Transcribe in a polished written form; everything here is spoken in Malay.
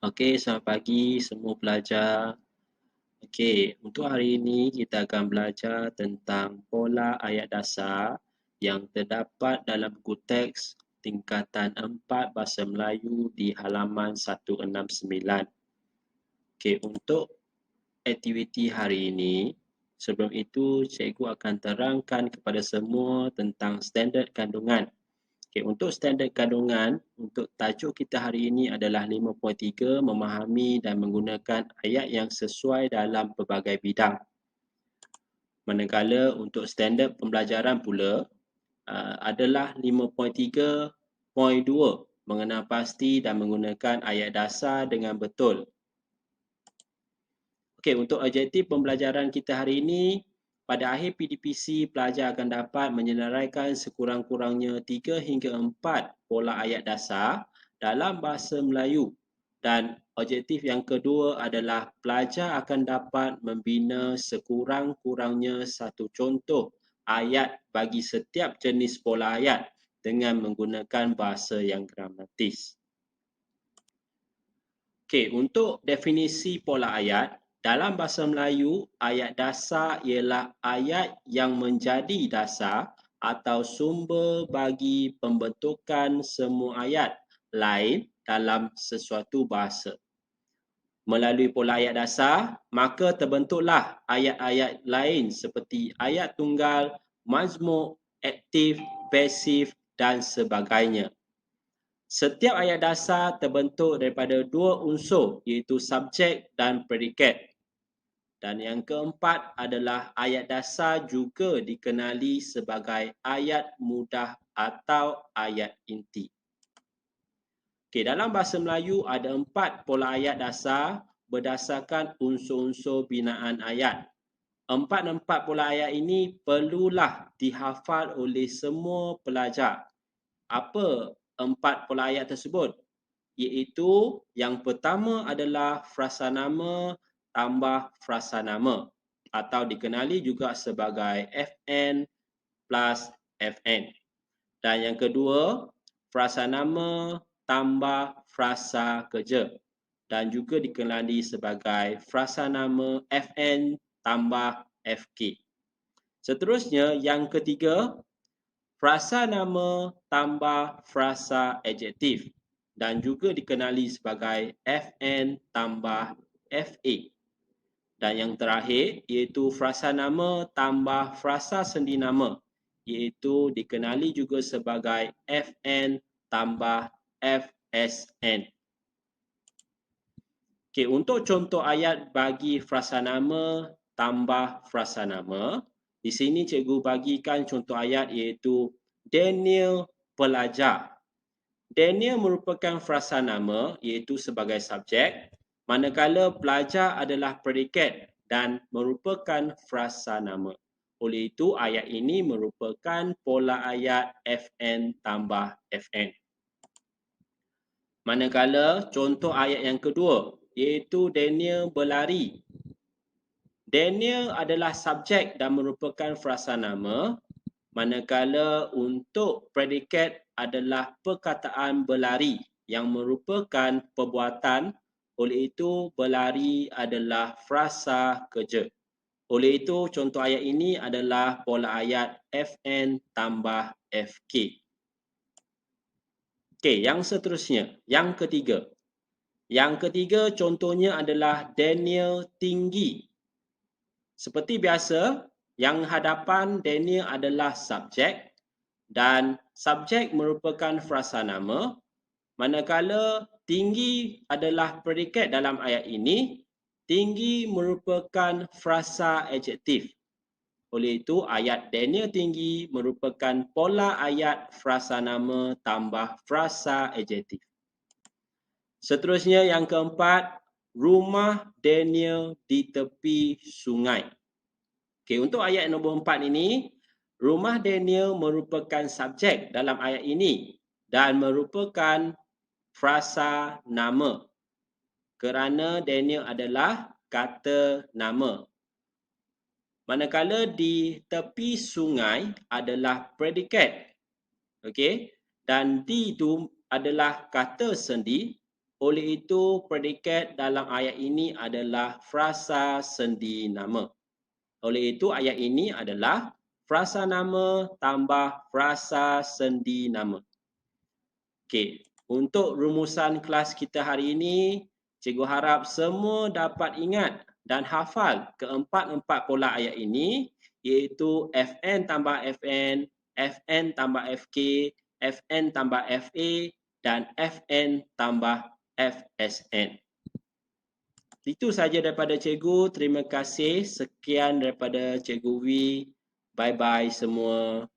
Okey, selamat pagi semua pelajar. Okey, untuk hari ini kita akan belajar tentang pola ayat dasar yang terdapat dalam buku teks tingkatan 4 Bahasa Melayu di halaman 169. Okey, untuk aktiviti hari ini, sebelum itu cikgu akan terangkan kepada semua tentang standard kandungan. Okay, untuk standard kandungan, untuk tajuk kita hari ini adalah 5.3, memahami dan menggunakan ayat yang sesuai dalam pelbagai bidang. Manakala untuk standard pembelajaran pula adalah 5.3.2, mengenal pasti dan menggunakan ayat dasar dengan betul. Okey, untuk objektif pembelajaran kita hari ini, pada akhir PDPC, pelajar akan dapat menyenaraikan sekurang-kurangnya 3 hingga 4 pola ayat dasar dalam bahasa Melayu. Dan objektif yang kedua adalah pelajar akan dapat membina sekurang-kurangnya satu contoh ayat bagi setiap jenis pola ayat dengan menggunakan bahasa yang gramatis. Okey, untuk definisi pola ayat, dalam bahasa Melayu, ayat dasar ialah ayat yang menjadi dasar atau sumber bagi pembentukan semua ayat lain dalam sesuatu bahasa. Melalui pola ayat dasar, maka terbentuklah ayat-ayat lain seperti ayat tunggal, mazmuk, aktif, pasif dan sebagainya. Setiap ayat dasar terbentuk daripada dua unsur iaitu subjek dan predikat. Dan yang keempat adalah ayat dasar juga dikenali sebagai ayat mudah atau ayat inti. Okey, dalam bahasa Melayu ada 4 pola ayat dasar berdasarkan unsur-unsur binaan ayat. Empat-empat pola ayat ini perlulah dihafal oleh semua pelajar. Apa 4 pola ayat tersebut? Iaitu yang pertama adalah frasa nama tambah frasa nama atau dikenali juga sebagai FN plus FN. Dan yang kedua, frasa nama tambah frasa kerja dan juga dikenali sebagai frasa nama FN tambah FK. Seterusnya, yang ketiga, frasa nama tambah frasa adjektif dan juga dikenali sebagai FN tambah FA. Dan yang terakhir iaitu frasa nama tambah frasa sendi nama iaitu dikenali juga sebagai FN tambah FSN. Okey, untuk contoh ayat bagi frasa nama tambah frasa nama, di sini cikgu bagikan contoh ayat iaitu Daniel pelajar. Daniel merupakan frasa nama iaitu sebagai subjek, manakala pelajar adalah predikat dan merupakan frasa nama. Oleh itu, ayat ini merupakan pola ayat FN tambah FN. Manakala contoh ayat yang kedua iaitu Daniel berlari. Daniel adalah subjek dan merupakan frasa nama, manakala untuk predikat adalah perkataan berlari yang merupakan perbuatan, oleh itu berlari adalah frasa kerja. Oleh itu contoh ayat ini adalah pola ayat FN tambah FK. Okey, yang seterusnya, yang ketiga. Yang ketiga contohnya adalah Daniel tinggi. Seperti biasa, yang hadapan Daniel adalah subjek dan subjek merupakan frasa nama, manakala tinggi adalah predikat dalam ayat ini, tinggi merupakan frasa adjektif. Oleh itu, ayat Daniel tinggi merupakan pola ayat frasa nama tambah frasa adjektif. Seterusnya yang keempat, rumah Daniel di tepi sungai. Okey, untuk ayat nombor 4 ini, rumah Daniel merupakan subjek dalam ayat ini dan merupakan frasa nama kerana Daniel adalah kata nama. Manakala di tepi sungai adalah predikat. Okey, dan di itu adalah kata sendi. Oleh itu, predikat dalam ayat ini adalah frasa sendi nama. Oleh itu, ayat ini adalah frasa nama tambah frasa sendi nama. Okey, untuk rumusan kelas kita hari ini, cikgu harap semua dapat ingat dan hafal keempat-empat pola ayat ini, iaitu Fn tambah Fn, Fn tambah Fk, Fn tambah Fa dan Fn tambah Fsn. Itu saja daripada cikgu. Terima kasih. Sekian daripada Cikgu Wi. Bye-bye semua.